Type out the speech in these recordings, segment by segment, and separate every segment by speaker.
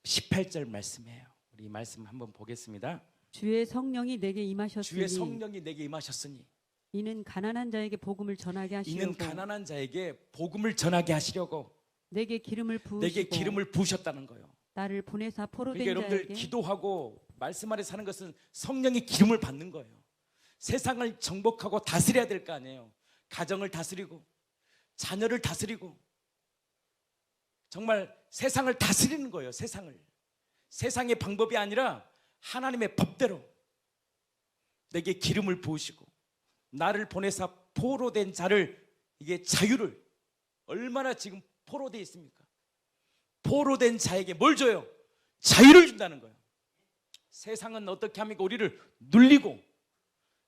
Speaker 1: 18절 말씀이에요. 우리 말씀 한번 보겠습니다.
Speaker 2: 주의 성령이 내게 임하셨으니
Speaker 1: 주의 성령이 내게 임하셨으니
Speaker 2: 이는 가난한 자에게 복음을 전하게 하시려고
Speaker 1: 이는 가난한 자에게 복음을 전하게 하시려고
Speaker 2: 내게 기름을
Speaker 1: 내게
Speaker 2: 부으시고
Speaker 1: 기름을 부으셨다는 거예요.
Speaker 2: 나를 보내사 포로된
Speaker 1: 그러니까 여러분들
Speaker 2: 자에게
Speaker 1: 기도하고 말씀 아래 사는 것은 성령의 기름을 받는 거예요. 세상을 정복하고 다스려야 될 거 아니에요. 가정을 다스리고 자녀를 다스리고 정말 세상을 다스리는 거예요. 세상의 방법이 아니라 하나님의 법대로 내게 기름을 부으시고 나를 보내사 포로된 자를, 이게 자유를, 얼마나 지금 포로되어 있습니까? 포로된 자에게 뭘 줘요? 자유를 준다는 거예요. 세상은 어떻게 합니까? 우리를 눌리고,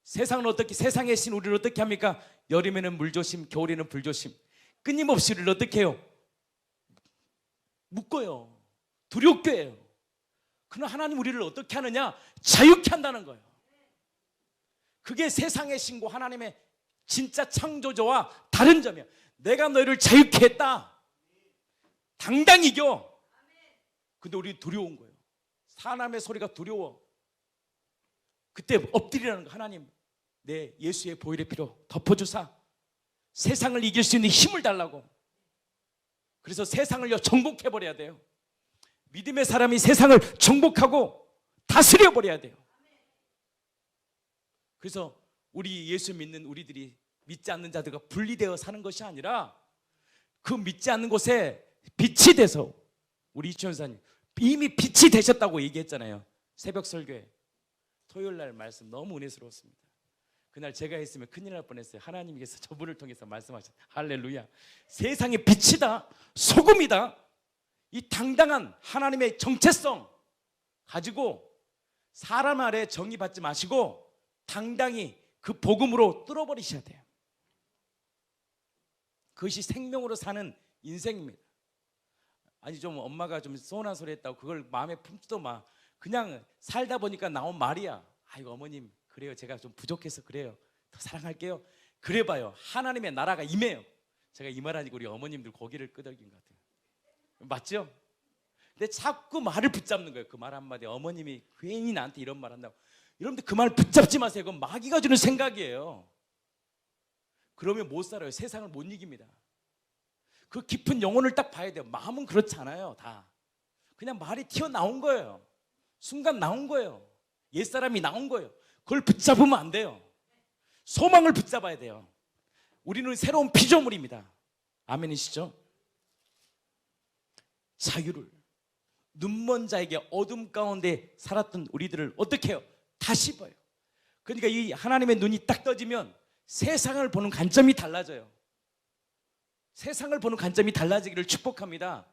Speaker 1: 세상은 어떻게, 세상의 신 우리를 어떻게 합니까? 여름에는 물조심, 겨울에는 불조심, 끊임없이 우리를 어떻게 해요? 묶어요. 두렵게 해요. 그러나 하나님 우리를 어떻게 하느냐? 자유케 한다는 거예요. 그게 세상의 신과 하나님의 진짜 창조주와 다른 점이에요. 내가 너희를 자유케 했다. 당당히 이겨. 근데 우리 두려운 거예요. 사람의 소리가 두려워. 그때 엎드리라는 거. 하나님, 내 예수의 보혈의 피로 덮어주사 세상을 이길 수 있는 힘을 달라고. 그래서 세상을 정복해버려야 돼요. 믿음의 사람이 세상을 정복하고 다스려버려야 돼요. 그래서 우리 예수 믿는 우리들이 믿지 않는 자들과 분리되어 사는 것이 아니라 그 믿지 않는 곳에 빛이 돼서, 우리 이천사님 이미 빛이 되셨다고 얘기했잖아요. 새벽 설교에 토요일 날 말씀 너무 은혜스러웠습니다. 그날 제가 했으면 큰일 날 뻔했어요. 하나님께서 저분을 통해서 말씀하셨. 할렐루야. 세상의 빛이다, 소금이다. 이 당당한 하나님의 정체성 가지고 사람 아래 정의받지 마시고 당당히 그 복음으로 뚫어버리셔야 돼요. 그것이 생명으로 사는 인생입니다. 아니 좀 엄마가 좀 서운한 소리 했다고 그걸 마음에 품지도 마. 그냥 살다 보니까 나온 말이야. 아이고 어머님 그래요, 제가 좀 부족해서 그래요, 더 사랑할게요. 그래봐요, 하나님의 나라가 임해요. 제가 이 말 하니까 우리 어머님들 고개를 끄덕인 것 같아요. 맞죠? 근데 자꾸 말을 붙잡는 거예요. 그 말 한마디, 어머님이 괜히 나한테 이런 말 한다고. 여러분들 그 말 붙잡지 마세요. 그건 마귀가 주는 생각이에요. 그러면 못 살아요. 세상을 못 이깁니다. 그 깊은 영혼을 딱 봐야 돼요. 마음은 그렇지 않아요. 다 그냥 말이 튀어나온 거예요. 순간 나온 거예요. 옛사람이 나온 거예요. 그걸 붙잡으면 안 돼요. 소망을 붙잡아야 돼요. 우리는 새로운 피조물입니다. 아멘이시죠? 자유를, 눈먼 자에게 어둠 가운데 살았던 우리들을 어떻게 해요? 다시 봐요. 그러니까 이 하나님의 눈이 딱 떠지면 세상을 보는 관점이 달라져요. 세상을 보는 관점이 달라지기를 축복합니다.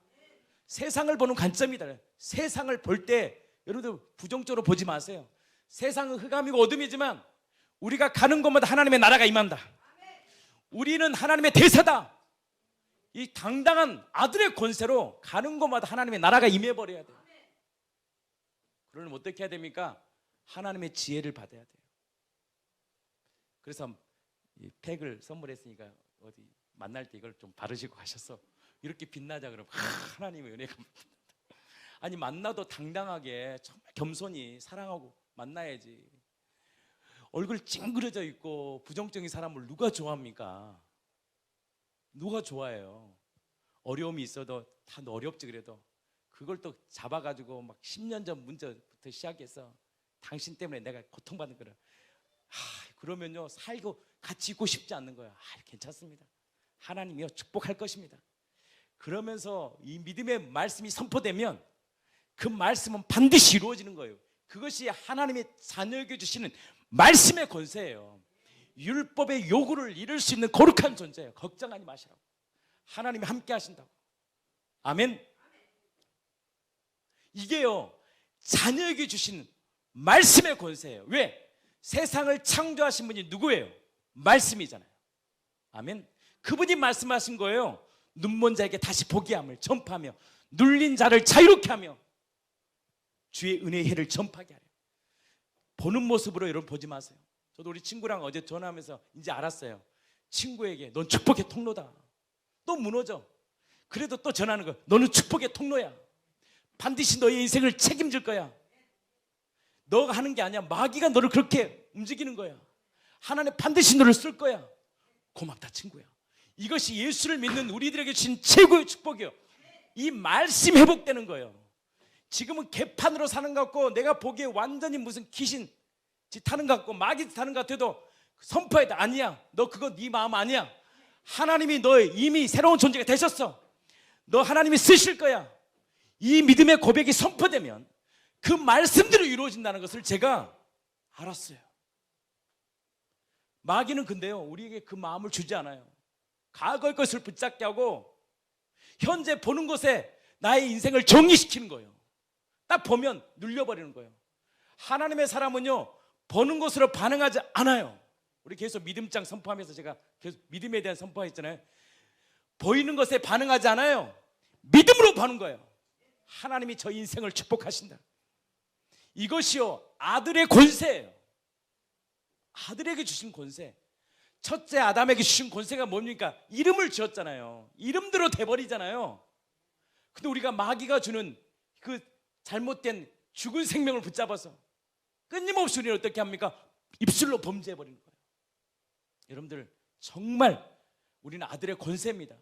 Speaker 1: 세상을 보는 관점이 달라요. 세상을 볼 때 여러분들 부정적으로 보지 마세요. 세상은 흑암이고 어둠이지만 우리가 가는 곳마다 하나님의 나라가 임한다. 우리는 하나님의 대사다. 이 당당한 아들의 권세로 가는 곳마다 하나님의 나라가 임해버려야 돼요. 그러면 어떻게 해야 됩니까? 하나님의 지혜를 받아야 돼요. 그래서 이 팩을 선물했으니까 어디 만날 때 이걸 좀 바르시고 가셔서 이렇게 빛나자 그러면 하나님의 은혜가 아니 만나도 당당하게 정말 겸손히 사랑하고 만나야지. 얼굴 찡그려져 있고 부정적인 사람을 누가 좋아합니까? 누가 좋아해요? 어려움이 있어도 다 어렵지. 그래도 그걸 또 잡아가지고 막 10년 전 문제부터 시작해서 당신 때문에 내가 고통받는 거라. 그러면요 살고 같이 있고 싶지 않는 거야. 괜찮습니다. 하나님이요 축복할 것입니다. 그러면서 이 믿음의 말씀이 선포되면 그 말씀은 반드시 이루어지는 거예요. 그것이 하나님의 자녀에게 주시는 말씀의 권세예요. 율법의 요구를 이룰 수 있는 거룩한 존재예요. 걱정하지 마시라고. 하나님이 함께 하신다고. 아멘. 이게요 자녀에게 주시는 말씀의 권세예요. 왜? 세상을 창조하신 분이 누구예요? 말씀이잖아요. 아멘. 그분이 말씀하신 거예요. 눈먼 자에게 다시 보게 함을 전파하며 눌린 자를 자유롭게 하며 주의 은혜의 해를 전파하게 하려. 보는 모습으로 여러분 보지 마세요. 저도 우리 친구랑 어제 전화하면서 이제 알았어요. 친구에게 넌 축복의 통로다. 또 무너져. 그래도 또 전하는 거야. 너는 축복의 통로야. 반드시 너의 인생을 책임질 거야. 너가 하는 게 아니야. 마귀가 너를 그렇게 움직이는 거야. 하나님 반드시 너를 쓸 거야. 고맙다 친구야. 이것이 예수를 믿는 우리들에게 주신 최고의 축복이요. 이 말씀이 회복되는 거예요. 지금은 개판으로 사는 것 같고 내가 보기에 완전히 무슨 귀신 짓 하는 것 같고 마귀 짓 하는 것 같아도 선포해야 돼. 아니야. 너 그거 네 마음 아니야. 하나님이 너 이미 새로운 존재가 되셨어. 너 하나님이 쓰실 거야. 이 믿음의 고백이 선포되면 그 말씀대로 이루어진다는 것을 제가 알았어요. 마귀는 근데요 우리에게 그 마음을 주지 않아요. 과거의 것을 붙잡게 하고 현재 보는 것에 나의 인생을 정리시키는 거예요. 딱 보면 눌려버리는 거예요. 하나님의 사람은요 보는 것으로 반응하지 않아요. 우리 계속 믿음장 선포하면서 제가 계속 믿음에 대한 선포했잖아요. 보이는 것에 반응하지 않아요. 믿음으로 보는 거예요. 하나님이 저 인생을 축복하신다. 이것이요 아들의 권세예요. 아들에게 주신 권세. 첫째 아담에게 주신 권세가 뭡니까? 이름을 지었잖아요. 이름대로 돼버리잖아요. 근데 우리가 마귀가 주는 그 잘못된 죽은 생명을 붙잡아서 끊임없이 우리는 어떻게 합니까? 입술로 범죄해버리는 거예요. 여러분들 정말 우리는 아들의 권세입니다.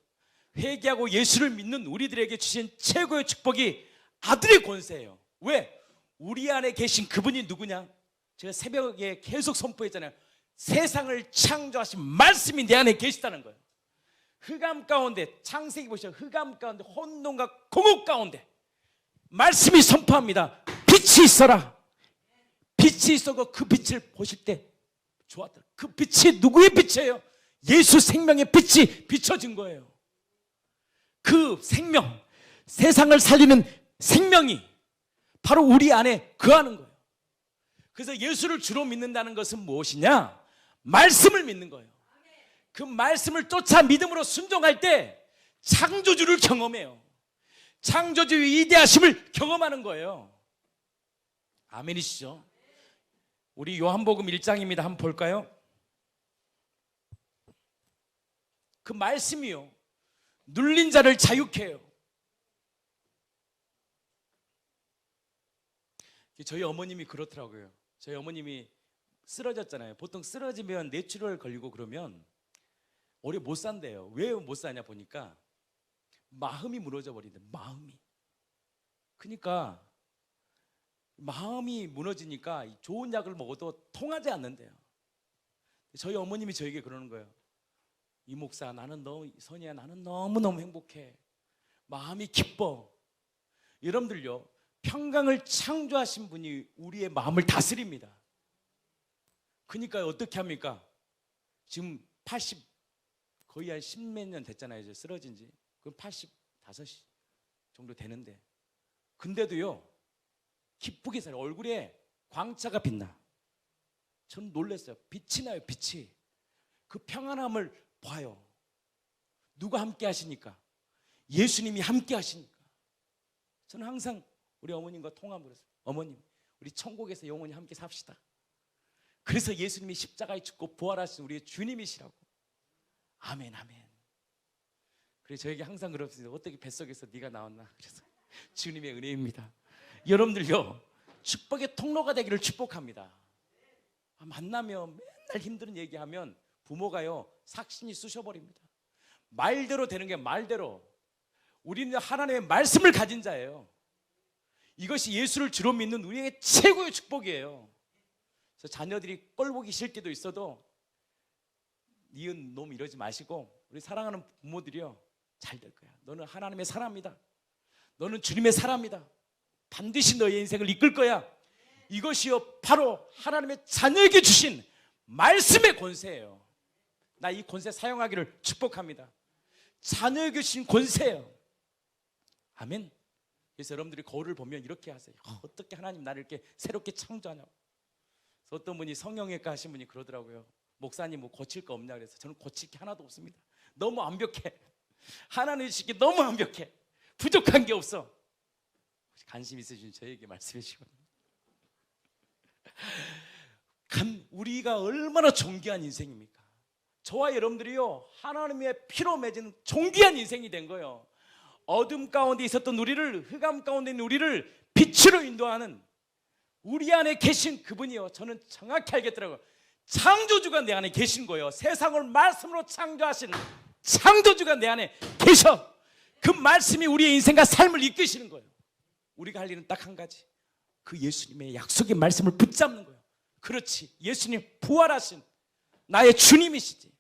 Speaker 1: 회개하고 예수를 믿는 우리들에게 주신 최고의 축복이 아들의 권세예요. 왜? 우리 안에 계신 그분이 누구냐? 제가 새벽에 계속 선포했잖아요. 세상을 창조하신 말씀이 내 안에 계시다는 거예요. 흑암 가운데 창세기 보시죠. 흑암 가운데 혼돈과 공허 가운데 말씀이 선포합니다. 빛이 있어라. 빛이 있어서 그 빛을 보실 때 좋았다. 그 빛이 누구의 빛이에요? 예수 생명의 빛이 비춰진 거예요. 그 생명, 세상을 살리는 생명이 바로 우리 안에 거하는 거예요. 그래서 예수를 주로 믿는다는 것은 무엇이냐? 말씀을 믿는 거예요. 그 말씀을 쫓아 믿음으로 순종할 때 창조주를 경험해요. 창조주의 위대하심을 경험하는 거예요. 아멘이시죠? 우리 요한복음 1장입니다. 한번 볼까요? 그 말씀이요 눌린 자를 자유케 해요. 저희 어머님이 그렇더라고요. 저희 어머님이 쓰러졌잖아요. 보통 쓰러지면 뇌출혈 걸리고 그러면 오래 못 산대요. 왜 못 사냐 보니까 마음이 무너져 버린대. 마음이. 그러니까 마음이 무너지니까 좋은 약을 먹어도 통하지 않는데요. 저희 어머님이 저에게 그러는 거예요. 이 목사 나는 선이야 나는 너무너무 행복해. 마음이 기뻐. 여러분들요 평강을 창조하신 분이 우리의 마음을 다스립니다. 그러니까 어떻게 합니까? 지금 80 거의 한 10몇 년 됐잖아요. 이제 쓰러진 지. 그럼 85 정도 되는데 근데도요 기쁘게 살아요. 얼굴에 광채가 빛나. 저는 놀랐어요. 빛이 나요. 빛이. 그 평안함을 봐요. 누가 함께 하시니까? 예수님이 함께 하시니까. 저는 항상 우리 어머님과 통화를 했어요. 어머님 우리 천국에서 영원히 함께 삽시다. 그래서 예수님이 십자가에 죽고 부활하신 우리의 주님이시라고. 아멘 아멘. 그래서 저에게 항상 그럽니다. 어떻게 뱃속에서 네가 나왔나. 그래서 주님의 은혜입니다. 여러분들요 축복의 통로가 되기를 축복합니다. 만나면 맨날 힘든 얘기하면 부모가요 삭신이 쑤셔버립니다. 말대로 되는 게 말대로. 우리는 하나님의 말씀을 가진 자예요. 이것이 예수를 주로 믿는 우리에게 최고의 축복이에요. 그래서 자녀들이 꼴보기 싫을 때도 있어도 니은 놈 이러지 마시고 우리 사랑하는 부모들이요 잘 될 거야. 너는 하나님의 사람이다. 너는 주님의 사람이다. 반드시 너의 인생을 이끌 거야. 이것이요 바로 하나님의 자녀에게 주신 말씀의 권세예요. 나 이 권세 사용하기를 축복합니다. 자녀에게 주신 권세예요. 아멘. 그래서 여러분들이 거울을 보면 이렇게 하세요. 어떻게 하나님 나를 이렇게 새롭게 창조하냐고. 그래서 어떤 분이 성형외과 하신 분이 그러더라고요. 목사님 뭐 고칠 거 없냐 그래서 저는 고칠 게 하나도 없습니다. 너무 완벽해. 하나님 주신 게 너무 완벽해. 부족한 게 없어. 관심 있으신 저에게 말씀해 주시거든요. 우리가 얼마나 존귀한 인생입니까? 저와 여러분들이요 하나님의 피로 맺은 존귀한 인생이 된 거예요. 어둠 가운데 있었던 우리를, 흑암 가운데 있는 우리를 빛으로 인도하는 우리 안에 계신 그분이요, 저는 정확히 알겠더라고요. 창조주가 내 안에 계신 거예요. 세상을 말씀으로 창조하신 창조주가 내 안에 계셔. 그 말씀이 우리의 인생과 삶을 이끄시는 거예요. 우리가 할 일은 딱 한 가지, 그 예수님의 약속의 말씀을 붙잡는 거예요. 그렇지, 예수님 부활하신 나의 주님이시지.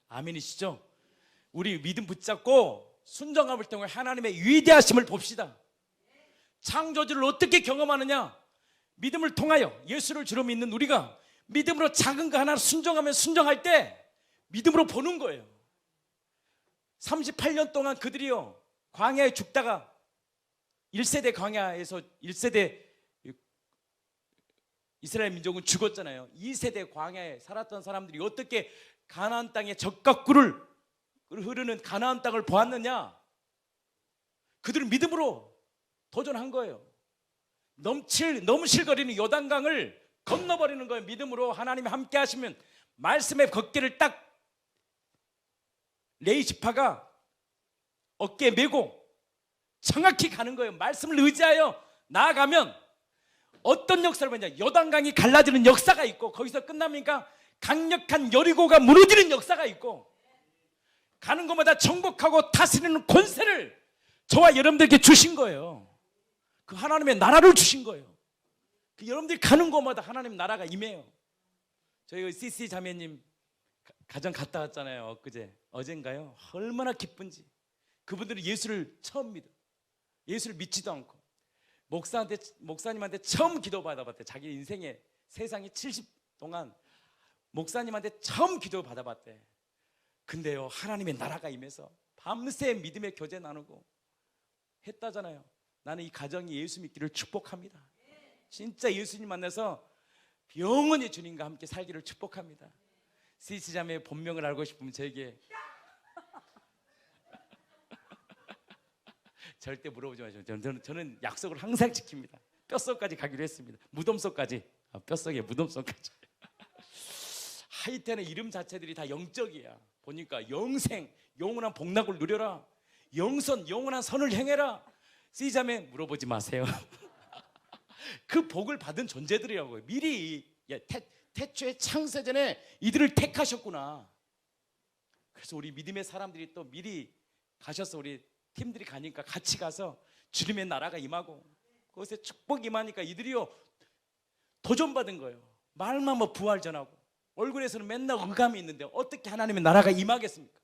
Speaker 1: 아멘이시죠? 우리 믿음 붙잡고 순종함을 통해 하나님의 위대하심을 봅시다. 창조주를 어떻게 경험하느냐? 믿음을 통하여 예수를 주로 믿는 우리가 믿음으로 작은 거 하나 순종하면 순종할 때 믿음으로 보는 거예요. 38년 동안 그들이요, 광야에 죽다가 1세대 광야에서 1세대 이스라엘 민족은 죽었잖아요. 2세대 광야에 살았던 사람들이 어떻게 가나안 땅의 젖과 꿀을 흐르는 가나안 땅을 보았느냐? 그들은 믿음으로 도전한 거예요. 넘실거리는 요단강을 건너버리는 거예요. 믿음으로 하나님이 함께 하시면 말씀의 걷기를 딱 레이지파가 어깨에 메고 정확히 가는 거예요. 말씀을 의지하여 나아가면 어떤 역사를 보냐, 요단강이 갈라지는 역사가 있고, 거기서 끝납니까? 강력한 여리고가 무너지는 역사가 있고, 가는 곳마다 정복하고 다스리는 권세를 저와 여러분들에게 주신 거예요. 그 하나님의 나라를 주신 거예요. 그 여러분들이 가는 곳마다 하나님 나라가 임해요. 저희 CC 자매님 가정 갔다 왔잖아요. 엊그제, 어젠가요? 얼마나 기쁜지. 그분들은 예수를 처음 믿어. 예수를 믿지도 않고 목사님한테 처음 기도 받아봤대. 자기 인생에 세상에 70 동안 목사님한테 처음 기도 받아봤대. 근데요, 하나님의 나라가 임해서 밤새 믿음의 교제 나누고 했다잖아요. 나는 이 가정이 예수 믿기를 축복합니다. 진짜 예수님 만나서 영원히 주님과 함께 살기를 축복합니다. CC자매의 본명을 알고 싶으면 저에게 절대 물어보지 마시고, 저는 약속을 항상 지킵니다. 뼛속까지 가기로 했습니다. 무덤속까지, 뼛속에 무덤속까지. 하여튼의 이름 자체들이 다 영적이야. 보니까 영생, 영원한 복락을 누려라, 영선, 영원한 선을 행해라. CC자매 물어보지 마세요. 그 복을 받은 존재들이라고요. 미리 태초의 창세전에 이들을 택하셨구나. 그래서 우리 믿음의 사람들이 또 미리 가셔서, 우리 팀들이 가니까 같이 가서 주님의 나라가 임하고 그것에 축복이 임하니까 이들이요 도전받은 거예요. 말만 뭐 부활 전하고 얼굴에서는 맨날 의감이 있는데 어떻게 하나님의 나라가 임하겠습니까?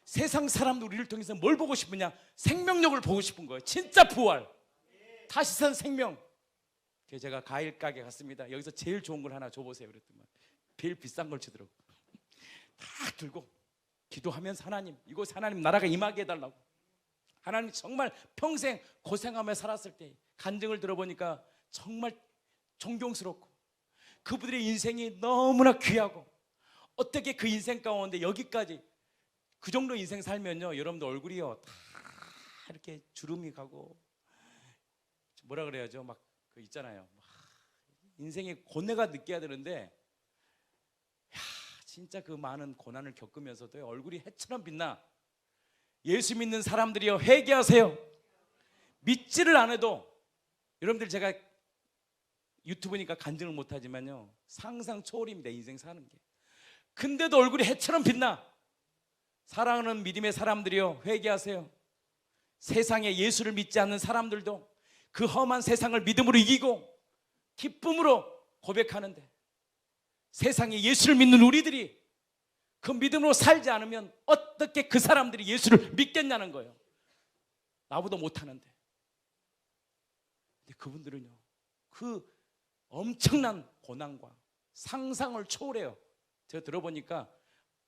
Speaker 1: 세상 사람들 우리를 통해서 뭘 보고 싶으냐? 생명력을 보고 싶은 거예요. 진짜 부활, 다시 산 생명. 그래서 제가 과일 가게 갔습니다. 여기서 제일 좋은 걸 하나 줘보세요 그랬더니 제일 비싼 걸 주더라고. 다 들고 기도하면서 하나님, 이곳 하나님 나라가 임하게 해달라고. 하나님 정말 평생 고생하며 살았을 때 간증을 들어보니까 정말 존경스럽고 그분들의 인생이 너무나 귀하고, 어떻게 그 인생 가운데 여기까지 그 정도 인생 살면요, 여러분들 얼굴이요 다 이렇게 주름이 가고 뭐라 그래야죠, 막 그 있잖아요, 인생의 고뇌가 느껴야 되는데, 야, 진짜 그 많은 고난을 겪으면서도 얼굴이 해처럼 빛나. 예수 믿는 사람들이요, 회개하세요. 믿지를 않아도, 여러분들 제가 유튜브니까 간증을 못하지만요, 상상 초월입니다, 인생 사는 게. 근데도 얼굴이 해처럼 빛나. 사랑하는 믿음의 사람들이요, 회개하세요. 세상에 예수를 믿지 않는 사람들도 그 험한 세상을 믿음으로 이기고 기쁨으로 고백하는데, 세상에 예수를 믿는 우리들이 그 믿음으로 살지 않으면 어떻게 그 사람들이 예수를 믿겠냐는 거예요. 나보다 못하는데. 근데 그분들은요, 그 엄청난 고난과 상상을 초월해요. 제가 들어보니까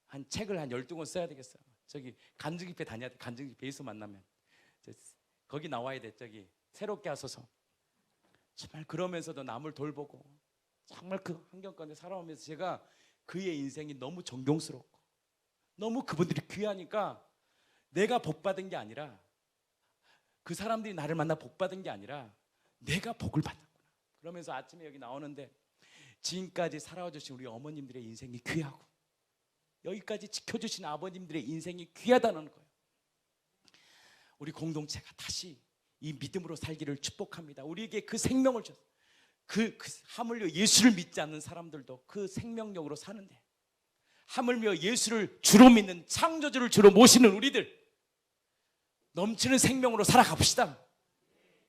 Speaker 1: 한 책을 한 12권 써야 되겠어요. 저기 간증집회 다녀야 돼. 간증집회 예수 만나면 거기 나와야 돼. 저기 새롭게 하소서. 정말 그러면서도 남을 돌보고 정말 그 환경 가운데 살아오면서 제가 그의 인생이 너무 존경스럽고 너무 그분들이 귀하니까 내가 복받은 게 아니라, 그 사람들이 나를 만나 복받은 게 아니라 내가 복을 받았구나. 그러면서 아침에 여기 나오는데 지금까지 살아와 주신 우리 어머님들의 인생이 귀하고 여기까지 지켜주신 아버님들의 인생이 귀하다는 거예요. 우리 공동체가 다시 이 믿음으로 살기를 축복합니다. 우리에게 그 생명을 줬어요. 하물며 예수를 믿지 않는 사람들도 그 생명력으로 사는데, 하물며 예수를 주로 믿는 창조주를 주로 모시는 우리들 넘치는 생명으로 살아갑시다.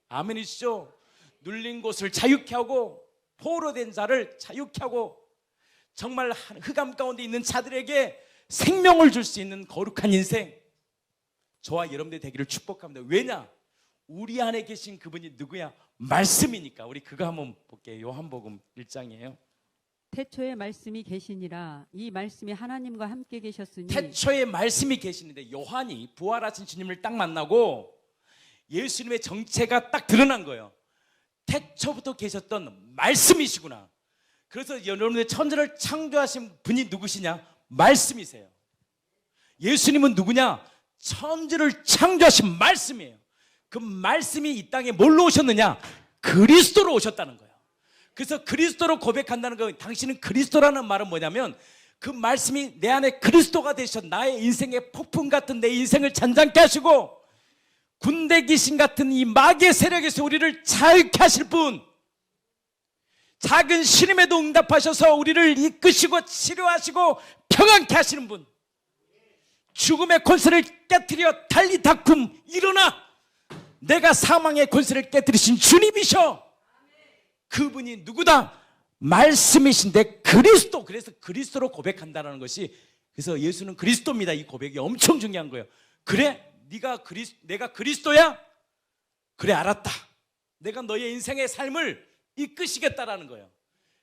Speaker 1: 아멘이시죠? 눌린 곳을 자유케 하고 포로된 자를 자유케 하고 정말 흑암 가운데 있는 자들에게 생명을 줄 수 있는 거룩한 인생, 저와 여러분들 되기를 축복합니다. 왜냐? 우리 안에 계신 그분이 누구야? 말씀이니까. 우리 그거 한번 볼게요. 요한복음 1장이에요.
Speaker 2: 태초에 말씀이 계시니라. 이 말씀이 하나님과 함께 계셨으니.
Speaker 1: 태초에 말씀이 계시는데, 요한이 부활하신 주님을 딱 만나고 예수님의 정체가 딱 드러난 거예요. 태초부터 계셨던 말씀이시구나. 그래서 여러분들 천지를 창조하신 분이 누구시냐? 말씀이세요. 예수님은 누구냐? 천지를 창조하신 말씀이에요. 그 말씀이 이 땅에 뭘로 오셨느냐? 그리스도로 오셨다는 거예요. 그래서 그리스도로 고백한다는 거, 당신은 그리스도라는 말은 뭐냐면 그 말씀이 내 안에 그리스도가 되셔 나의 인생의 폭풍 같은 내 인생을 잔잔케 하시고 군대 귀신 같은 이 마귀의 세력에서 우리를 자유케 하실 분, 작은 시름에도 응답하셔서 우리를 이끄시고 치료하시고 평안케 하시는 분, 죽음의 권세를 깨뜨려 달리 다쿰 일어나, 내가 사망의 권세를 깨뜨리신 주님이셔. 그분이 누구다? 말씀이신데 그리스도. 그래서 그리스도로 고백한다는 것이, 그래서 예수는 그리스도입니다. 이 고백이 엄청 중요한 거예요. 그래? 내가 그리스도야? 그래, 알았다. 내가 너의 인생의 삶을 이끄시겠다라는 거예요.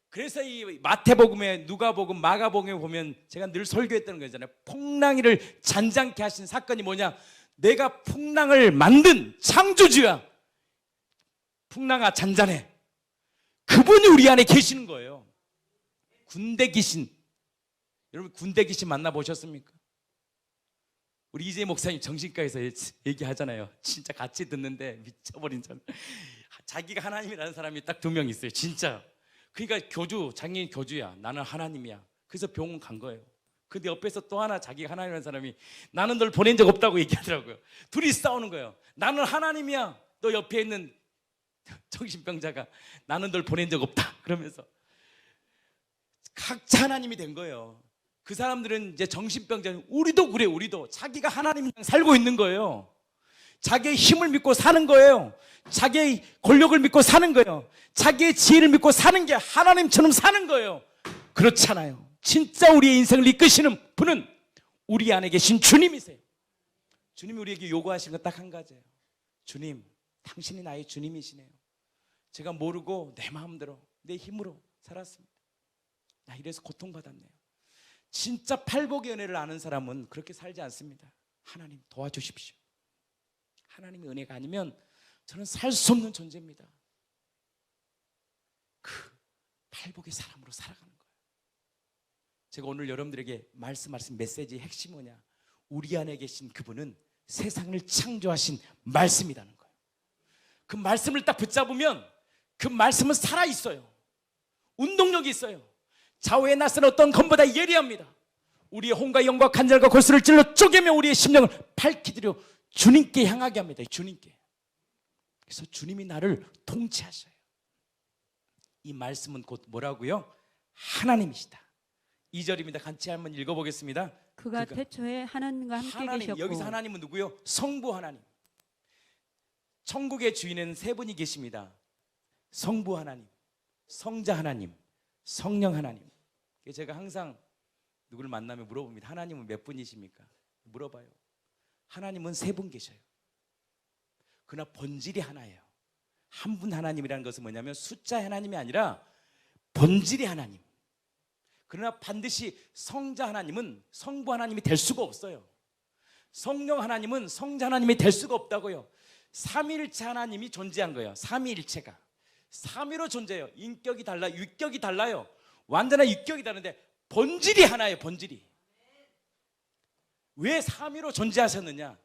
Speaker 1: 그래서 이 마태복음에, 누가복음, 마가복음에 보면 제가 늘 설교했던 거잖아요. 풍랑이를 잔잔케 하신 사건이 뭐냐? 내가 풍랑을 만든 창조주야. 풍랑아 잔잔해. 그분이 우리 안에 계시는 거예요. 군대 귀신, 여러분 군대 귀신 만나보셨습니까? 우리 이재 목사님 정신과에서 얘기하잖아요. 진짜 같이 듣는데 미쳐버린 사람, 자기가 하나님이라는 사람이 딱 2명 있어요. 진짜. 그러니까 자기 교주야, 나는 하나님이야. 그래서 병원 간 거예요. 근데 옆에서 또 하나 자기가 하나님이라는 사람이 나는 널 보낸 적 없다고 얘기하더라고요. 둘이 싸우는 거예요. 나는 하나님이야. 너 옆에 있는 정신병자가 나는 널 보낸 적 없다 그러면서 각자 하나님이 된 거예요. 그 사람들은 이제 정신병자, 우리도 그래. 우리도 자기가 하나님이랑 살고 있는 거예요. 자기의 힘을 믿고 사는 거예요. 자기의 권력을 믿고 사는 거예요. 자기의 지혜를 믿고 사는 게 하나님처럼 사는 거예요. 그렇잖아요. 진짜 우리의 인생을 이끄시는 분은 우리 안에 계신 주님이세요. 주님이 우리에게 요구하시는 건 딱 한 가지예요. 주님, 당신이 나의 주님이시네요. 제가 모르고 내 마음대로 내 힘으로 살았습니다. 나 이래서 고통받았네요. 진짜 팔복의 은혜를 아는 사람은 그렇게 살지 않습니다. 하나님 도와주십시오. 하나님의 은혜가 아니면 저는 살 수 없는 존재입니다. 그 팔복의 사람으로 살아가는 거예요. 제가 오늘 여러분들에게 말씀하신 메시지의 핵심이 뭐냐? 우리 안에 계신 그분은 세상을 창조하신 말씀이라는 거예요. 그 말씀을 딱 붙잡으면 그 말씀은 살아있어요. 운동력이 있어요. 좌우에 낯선 어떤 검보다 예리합니다. 우리의 혼과 영과 간절과 골수를 찔러 쪼개며 우리의 심령을 밝히드려 주님께 향하게 합니다. 주님께. 그래서 주님이 나를 통치하셔요. 이 말씀은 곧 뭐라고요? 하나님이시다. 2절입니다. 같이 한번 읽어보겠습니다.
Speaker 2: 그가 태초에 하나님과 함께
Speaker 1: 하나님,
Speaker 2: 계셨고.
Speaker 1: 여기서 하나님은 누구요? 성부 하나님. 천국의 주인은 3분이 계십니다. 성부 하나님, 성자 하나님, 성령 하나님. 제가 항상 누구를 만나면 물어봅니다. 하나님은 몇 분이십니까? 물어봐요. 하나님은 3분 계셔요. 그러나 본질이 하나예요. 한 분 하나님이라는 것은 뭐냐면 숫자 하나님이 아니라 본질이 하나님. 그러나 반드시 성자 하나님은 성부 하나님이 될 수가 없어요. 성령 하나님은 성자 하나님이 될 수가 없다고요. 삼위일체 하나님이 존재한 거예요. 삼위일체가 삼위로 존재해요. 인격이 달라, 육격이 달라요. 완전한 육격이 다른데 본질이 하나예요. 본질이. 왜 삼위로 존재하셨느냐?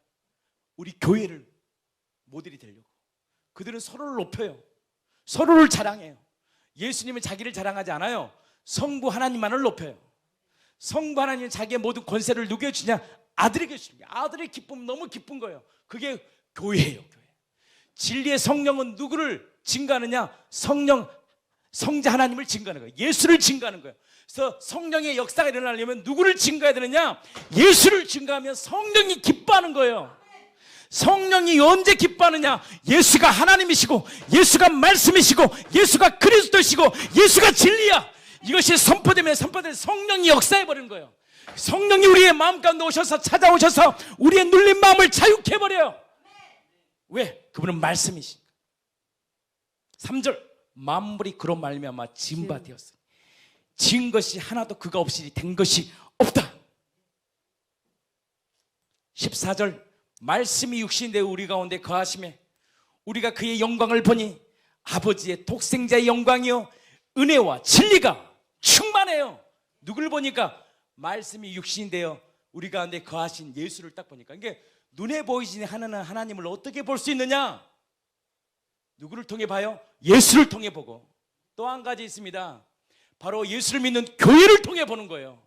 Speaker 1: 우리 교회를 모델이 되려고. 그들은 서로를 높여요. 서로를 자랑해요. 예수님은 자기를 자랑하지 않아요. 성부 하나님만을 높여요. 성부 하나님은 자기의 모든 권세를 누구에게 주냐? 아들에게 주냐. 아들의 기쁨, 너무 기쁜 거예요. 그게 교회예요, 교회. 진리의 성령은 누구를 증거하느냐? 성자 하나님을 증거하는 거예요. 예수를 증거하는 거예요. 그래서 성령의 역사가 일어나려면 누구를 증거해야 되느냐? 예수를 증거하면 성령이 기뻐하는 거예요. 성령이 언제 기뻐하느냐? 예수가 하나님이시고, 예수가 말씀이시고, 예수가 그리스도시고, 예수가 진리야. 이것이 선포되면 성령이 역사해버리는 거예요. 성령이 우리의 마음 가운데 오셔서 찾아오셔서 우리의 눌린 마음을 자유케 해버려요. 왜? 그분은 말씀이시니까. 3절, 만물이 그로 말미암아 지은 바 되었으니 지은 것이 하나도 그가 없이 된 것이 없다. 14절, 말씀이 육신이 되어 우리 가운데 거하심에 우리가 그의 영광을 보니 아버지의 독생자의 영광이요 은혜와 진리가 충만해요. 누구를 보니까? 말씀이 육신이 되어 우리 가운데 거하신 예수를 딱 보니까. 이게 눈에 보이지 않는 하나님을 어떻게 볼 수 있느냐? 누구를 통해 봐요? 예수를 통해 보고. 또 한 가지 있습니다. 바로 예수를 믿는 교회를 통해 보는 거예요.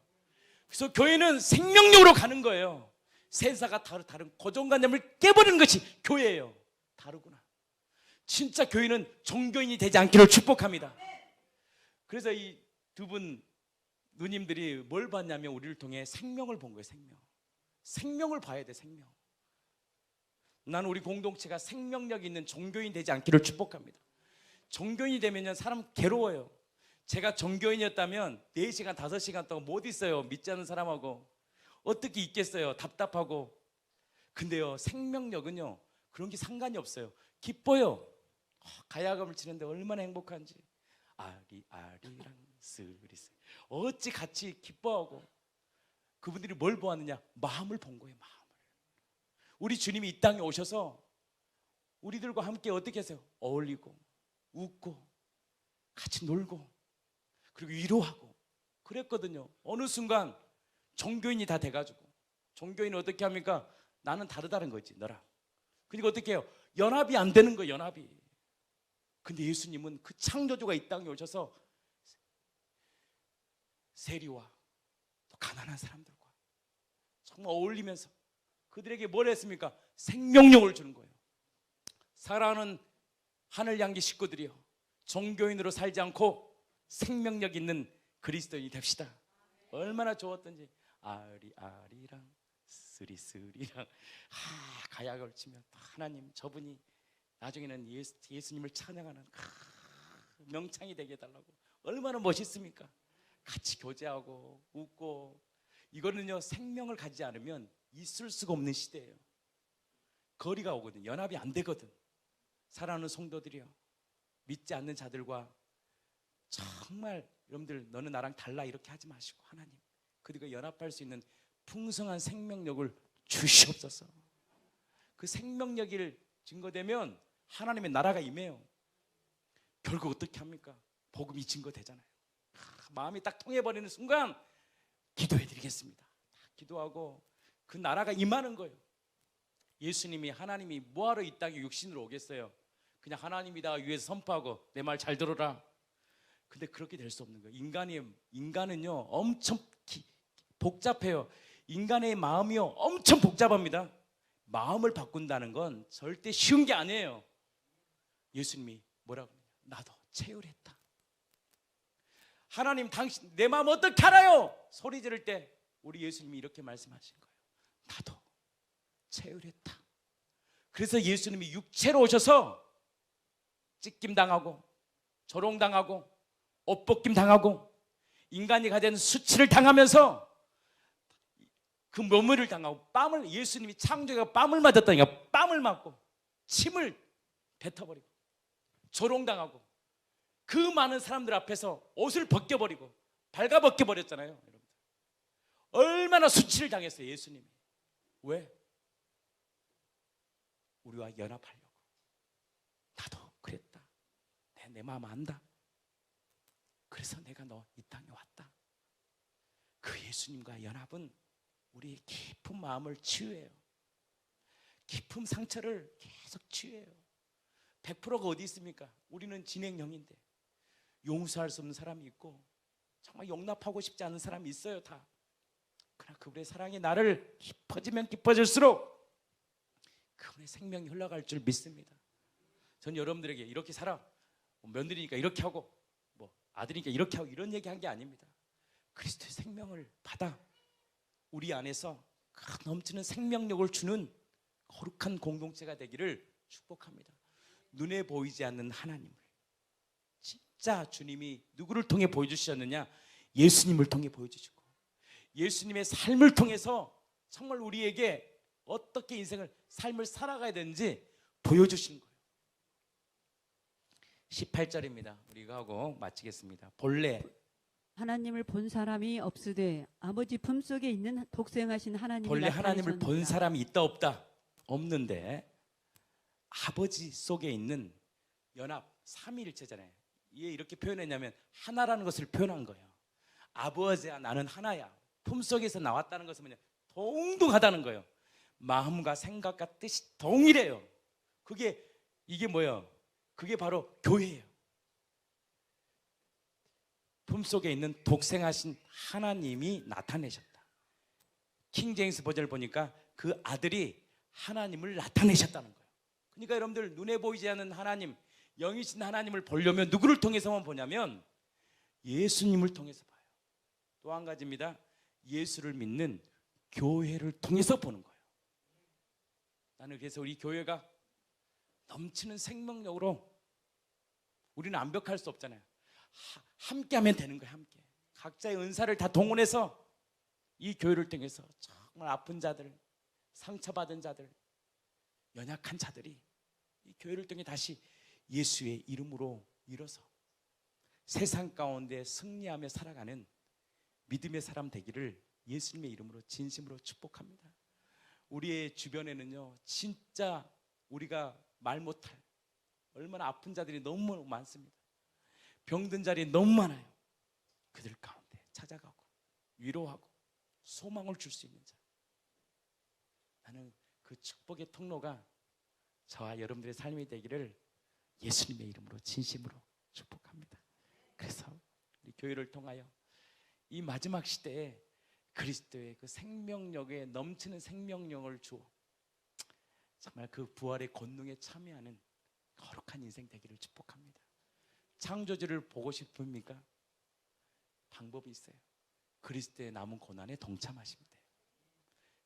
Speaker 1: 그래서 교회는 생명력으로 가는 거예요. 세상과 다른 고정관념을 깨버리는 것이 교회예요. 다르구나. 진짜 교회는 종교인이 되지 않기를 축복합니다. 그래서 이 두 분 누님들이 뭘 봤냐면 우리를 통해 생명을 본 거예요. 생명을 봐야 돼. 생명. 나는 우리 공동체가 생명력 있는 종교인 되지 않기를 축복합니다. 종교인이 되면 사람 괴로워요. 제가 종교인이었다면 4시간 5시간 동안 못 있어요. 믿지 않는 사람하고. 어떻게 있겠어요? 답답하고. 근데요, 생명력은요 그런 게 상관이 없어요. 기뻐요. 가야금을 치는데 얼마나 행복한지. 아리아리랑 스리스 어찌 같이 기뻐하고. 그분들이 뭘 보았느냐? 마음을 본 거예요. 마음을. 우리 주님이 이 땅에 오셔서 우리들과 함께 어떻게 했어요? 어울리고 웃고 같이 놀고 그리고 위로하고 그랬거든요. 어느 순간 종교인이 다 돼가지고. 종교인은 어떻게 합니까? 나는 다르다는 거지, 너랑. 그러니까 어떻게 해요? 연합이 안 되는 거예요. 연합이. 근데 예수님은 그 창조주가 이 땅에 오셔서 세리와 또 가난한 사람들과 정말 어울리면서 그들에게 뭘 했습니까? 생명력을 주는 거예요. 사랑하는 하늘 양기 식구들이요, 종교인으로 살지 않고 생명력 있는 그리스도인이 됩시다. 얼마나 좋았던지. 아리아리랑 스리스리랑 가야금을 치면 하나님, 저분이 나중에는 예수님을 찬양하는 명창이 되게 해달라고. 얼마나 멋있습니까? 같이 교제하고 웃고. 이거는요, 생명을 가지지 않으면 있을 수가 없는 시대예요. 거리가 오거든. 연합이 안 되거든. 사랑하는 성도들이요, 믿지 않는 자들과 정말 여러분들 너는 나랑 달라 이렇게 하지 마시고 하나님 그들과 연합할 수 있는 풍성한 생명력을 주시옵소서. 그 생명력이 증거되면 하나님의 나라가 임해요. 결국 어떻게 합니까? 복음이 증거되잖아요. 마음이 딱 통해버리는 순간 기도해드리겠습니다. 기도하고 그 나라가 임하는 거예요. 예수님이, 하나님이 뭐하러 이 땅에 육신으로 오겠어요? 그냥 하나님이다 위에서 선포하고 내 말 잘 들어라. 근데 그렇게 될 수 없는 거예요. 인간은요 엄청 복잡해요. 인간의 마음이요 엄청 복잡합니다. 마음을 바꾼다는 건 절대 쉬운 게 아니에요. 예수님이 뭐라고 하냐? 나도 체휼했다. 하나님, 당신 내 마음 어떻게 알아요? 소리 지를 때 우리 예수님이 이렇게 말씀하신 거예요. 나도 체휼했다. 그래서 예수님이 육체로 오셔서 찢김 당하고 조롱 당하고 옷 벗김 당하고 인간이 가진 수치를 당하면서 그 몸을 당하고 뺨을, 예수님이 창조가 뺨을 맞았다니까. 뺨을 맞고 침을 뱉어버리고 조롱당하고 그 많은 사람들 앞에서 옷을 벗겨버리고 발가벗겨버렸잖아요. 여러분, 얼마나 수치를 당했어요 예수님이. 왜? 우리와 연합하려고. 나도 그랬다. 내 마음 안다. 그래서 내가 너 이 땅에 왔다. 그 예수님과 연합은 우리의 깊은 마음을 치유해요. 깊은 상처를 계속 치유해요. 100%가 어디 있습니까? 우리는 진행형인데 용서할 수 없는 사람이 있고 정말 용납하고 싶지 않은 사람이 있어요. 다. 그러나 그분의 사랑이 나를 깊어지면 깊어질수록 그분의 생명이 흘러갈 줄 믿습니다. 전 여러분들에게 이렇게 살아, 며느리니까 이렇게 하고, 뭐 아들이니까 이렇게 하고 이런 얘기한 게 아닙니다. 그리스도의 생명을 받아 우리 안에서 그 넘치는 생명력을 주는 거룩한 공동체가 되기를 축복합니다. 눈에 보이지 않는 하나님을, 진짜 주님이 누구를 통해 보여주셨느냐? 예수님을 통해 보여주시고, 예수님의 삶을 통해서 정말 우리에게 어떻게 인생을, 삶을 살아가야 되는지 보여주신 거예요. 18절입니다. 우리가 하고 마치겠습니다. 본래
Speaker 2: 하나님을 본 사람이 없으되 아버지 품속에 있는 독생하신 하나님이
Speaker 1: 본래 하나님을 본
Speaker 2: 나타내셨느니라.
Speaker 1: 사람이 있다 없다? 없는데 아버지 속에 있는 연합 삼위일체잖아요. 이게 이렇게 표현했냐면 하나라는 것을 표현한 거예요. 아버지야 나는 하나야. 품속에서 나왔다는 것은 뭐냐? 동등하다는 거예요. 마음과 생각과 뜻이 동일해요. 이게 뭐예요? 그게 바로 교회예요. 품속에 있는 독생하신 하나님이 나타내셨다. 킹제임스 버전을 보니까 그 아들이 하나님을 나타내셨다는 거예요. 그러니까 여러분들 눈에 보이지 않는 하나님, 영이신 하나님을 보려면 누구를 통해서만 보냐면 예수님을 통해서 봐요. 또 한 가지입니다. 예수를 믿는 교회를 통해서 보는 거예요. 나는 그래서 우리 교회가 넘치는 생명력으로, 우리는 완벽할 수 없잖아요. 함께 하면 되는 거예요. 함께 각자의 은사를 다 동원해서 이 교회를 통해서 정말 아픈 자들, 상처받은 자들, 연약한 자들이 이 교회를 통해 다시 예수의 이름으로 일어서 세상 가운데 승리하며 살아가는 믿음의 사람 되기를 예수님의 이름으로 진심으로 축복합니다. 우리의 주변에는요, 진짜 우리가 말 못할 얼마나 아픈 자들이 너무 많습니다. 병든 자리 너무 많아요. 그들 가운데 찾아가고 위로하고 소망을 줄 수 있는 자, 나는 그 축복의 통로가 저와 여러분들의 삶이 되기를 예수님의 이름으로 진심으로 축복합니다. 그래서 우리 교회를 통하여 이 마지막 시대에 그리스도의 그 생명력에 넘치는 생명력을 주어 정말 그 부활의 권능에 참여하는 거룩한 인생 되기를 축복합니다. 창조주를 보고 싶습니까? 방법이 있어요. 그리스도의 남은 고난에 동참하시면 돼요.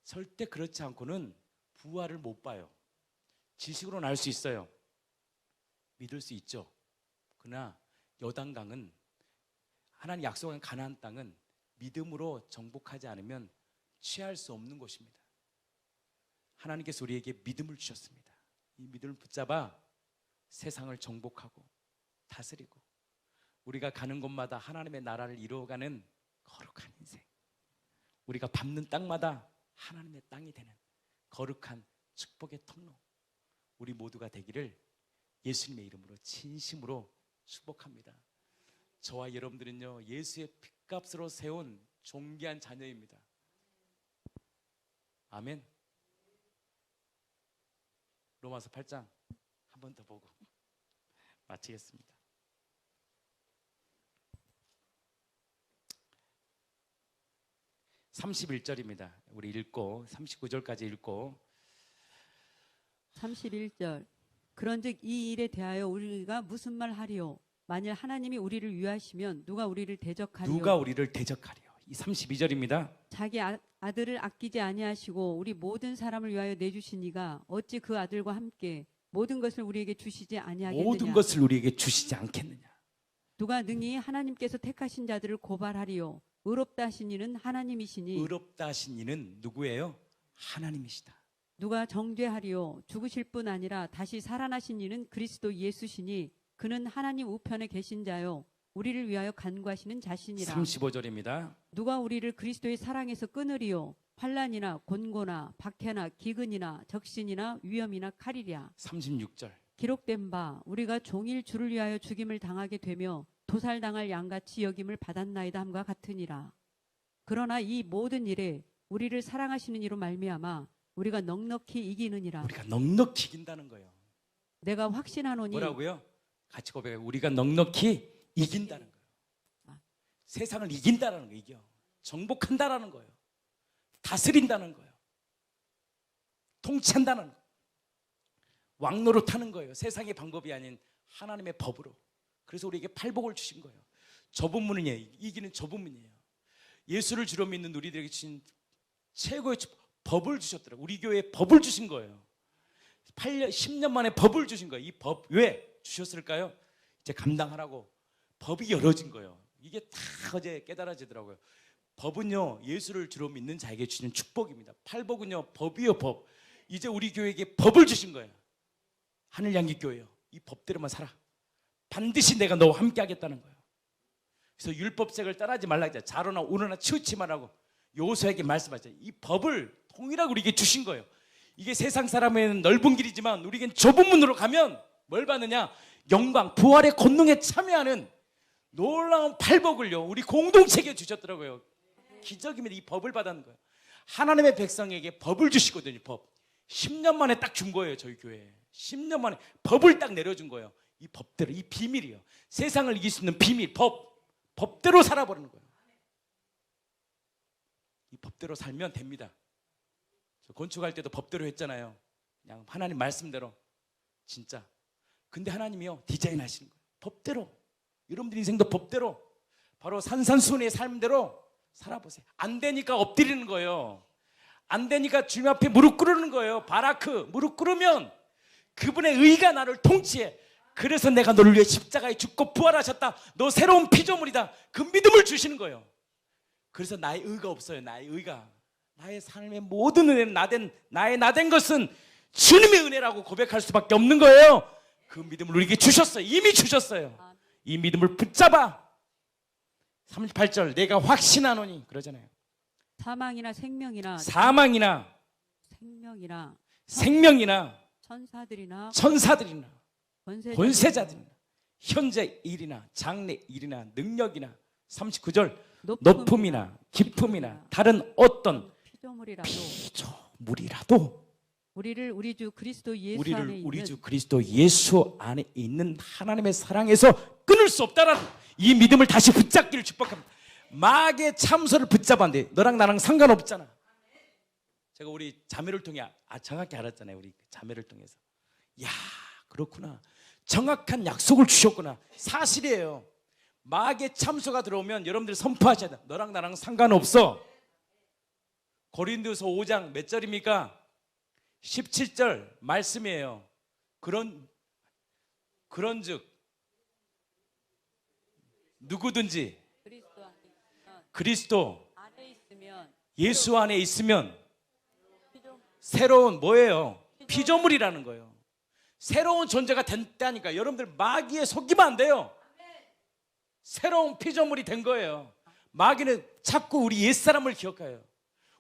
Speaker 1: 절대 그렇지 않고는 부활을 못 봐요. 지식으로는 알 수 있어요. 믿을 수 있죠. 그러나 요단강은, 하나님 약속한 가나안 땅은 믿음으로 정복하지 않으면 취할 수 없는 곳입니다. 하나님께서 우리에게 믿음을 주셨습니다. 이 믿음을 붙잡아 세상을 정복하고 다스리고 우리가 가는 곳마다 하나님의 나라를 이루어가는 거룩한 인생, 우리가 밟는 땅마다 하나님의 땅이 되는 거룩한 축복의 통로, 우리 모두가 되기를 예수님의 이름으로 진심으로 축복합니다. 저와 여러분들은요, 예수의 핏값으로 세운 존귀한 자녀입니다. 아멘. 로마서 8장 한 번 더 보고 마치겠습니다. 31절입니다. 우리 읽고 39절까지 읽고
Speaker 2: 31절. 그런즉 이 일에 대하여 우리가 무슨 말 하리요? 만일 하나님이 우리를 위하시면 누가 우리를 대적하리요?
Speaker 1: 누가 우리를 대적하리요? 이 32절입니다.
Speaker 2: 자기 아들을 아끼지 아니하시고 우리 모든 사람을 위하여 내주신 이가 어찌 그 아들과 함께 모든 것을 우리에게 주시지 아니하겠느냐?
Speaker 1: 모든 것을 우리에게 주시지 않겠느냐?
Speaker 2: 누가 능히 하나님께서 택하신 자들을 고발하리요? 의롭다 하신 이는 하나님이시니.
Speaker 1: 의롭다 하신 이는 누구예요? 하나님이시다.
Speaker 2: 누가 정죄하리요? 죽으실 뿐 아니라 다시 살아나신 이는 그리스도 예수시니 그는 하나님 우편에 계신 자요 우리를 위하여 간구하시는 자신이라.
Speaker 1: 35절입니다.
Speaker 2: 누가 우리를 그리스도의 사랑에서 끊으리요? 환난이나 곤고나 박해나 기근이나 적신이나 위험이나 칼이랴.
Speaker 1: 36절.
Speaker 2: 기록된 바 우리가 종일 주를 위하여 죽임을 당하게 되며 도살당할 양같이 여김을 받았나이다 함과 같으니라. 그러나 이 모든 일에 우리를 사랑하시는 이로 말미암아 우리가 넉넉히 이기느니라.
Speaker 1: 우리가 넉넉히 이긴다는 거예요.
Speaker 2: 내가 확신하노니.
Speaker 1: 뭐라고요? 같이 고백해요. 우리가 넉넉히 이긴다는 거예요. 세상을 이긴다는 거예요. 이겨. 정복한다라는 거예요. 다스린다는 거예요. 통치한다는 거예요. 왕노로 타는 거예요. 세상의 방법이 아닌 하나님의 법으로. 그래서 우리에게 팔복을 주신 거예요. 좁은 문이에요. 이기는 좁은 문이에요. 예수를 주로 믿는 우리들에게 주신 최고의 법을 주셨더라고요. 우리 교회에 법을 주신 거예요. 8년, 10년 만에 법을 주신 거예요. 이 법 왜 주셨을까요? 이제 감당하라고. 법이 열어진 거예요. 이게 다 어제 깨달아지더라고요. 법은요, 예수를 주로 믿는 자에게 주시는 축복입니다. 팔복은요, 법이요, 법. 이제 우리 교회에게 법을 주신 거예요. 하늘양기교회요. 이 법대로만 살아. 반드시 내가 너와 함께 하겠다는 거예요. 그래서 율법책을 따라하지 말라 했잖아요. 자로나 우노나 치우치 말라고 여호수아에게 말씀하셨잖아요. 이 법을 통일하고 우리에게 주신 거예요. 이게 세상 사람에는 넓은 길이지만 우리에겐 좁은 문으로 가면 뭘 받느냐? 영광, 부활의 권능에 참여하는 놀라운 팔복을요, 우리 공동체에 주셨더라고요. 기적입니다. 이 법을 받았는 거예요. 하나님의 백성에게 법을 주시거든요. 법. 10년 만에 딱 준 거예요. 저희 교회에 10년 만에 법을 딱 내려준 거예요. 이 법대로, 이 비밀이요. 세상을 이길 수 있는 비밀, 법대로 살아버리는 거예요. 이 법대로 살면 됩니다. 저 건축할 때도 법대로 했잖아요. 그냥 하나님 말씀대로. 진짜. 근데 하나님이요, 디자인 하시는 거예요. 법대로. 여러분들 인생도 법대로, 바로 산산수훈의 삶대로 살아보세요. 안 되니까 엎드리는 거예요. 안 되니까 주님 앞에 무릎 꿇는 거예요. 바라크, 무릎 꿇으면 그분의 의가 나를 통치해. 그래서 내가 너를 위해 십자가에 죽고 부활하셨다. 너 새로운 피조물이다. 그 믿음을 주시는 거예요. 그래서 나의 의가 없어요. 나의 의가. 나의 삶의 모든 은혜는 나의 나된 것은 주님의 은혜라고 고백할 수밖에 없는 거예요. 그 믿음을 우리에게 주셨어요. 이미 주셨어요. 이 믿음을 붙잡아. 38절, 내가 확신하노니 그러잖아요.
Speaker 2: 사망이나 생명이나 천사들이나
Speaker 1: 권세자들이나 현재 일이나 장래 일이나 능력이나 39절, 높음이나 깊음이나 다른 어떤 피조물이라도
Speaker 2: 우리를 우리 주 그리스도
Speaker 1: 예수 안에 있는 하나님의 사랑에서 끊을 수 없다라는 이 믿음을 다시 붙잡기를 축복합니다. 마귀의 참소를 붙잡았는데 너랑 나랑 상관없잖아. 제가 우리 자매를 통해 정확히 알았잖아요. 우리 자매를 통해서. 야, 그렇구나. 정확한 약속을 주셨구나. 사실이에요. 마귀의 참소가 들어오면 여러분들 선포하셔야 돼. 너랑 나랑 상관없어. 고린도서 5장 몇 절입니까? 17절 말씀이에요. 그런즉 누구든지 그리스도 예수 안에 있으면 새로운 뭐예요? 피조물이라는 거예요. 새로운 존재가 됐다니까. 여러분들 마귀에 속이면 안 돼요. 새로운 피조물이 된 거예요. 마귀는 자꾸 우리 옛사람을 기억해요.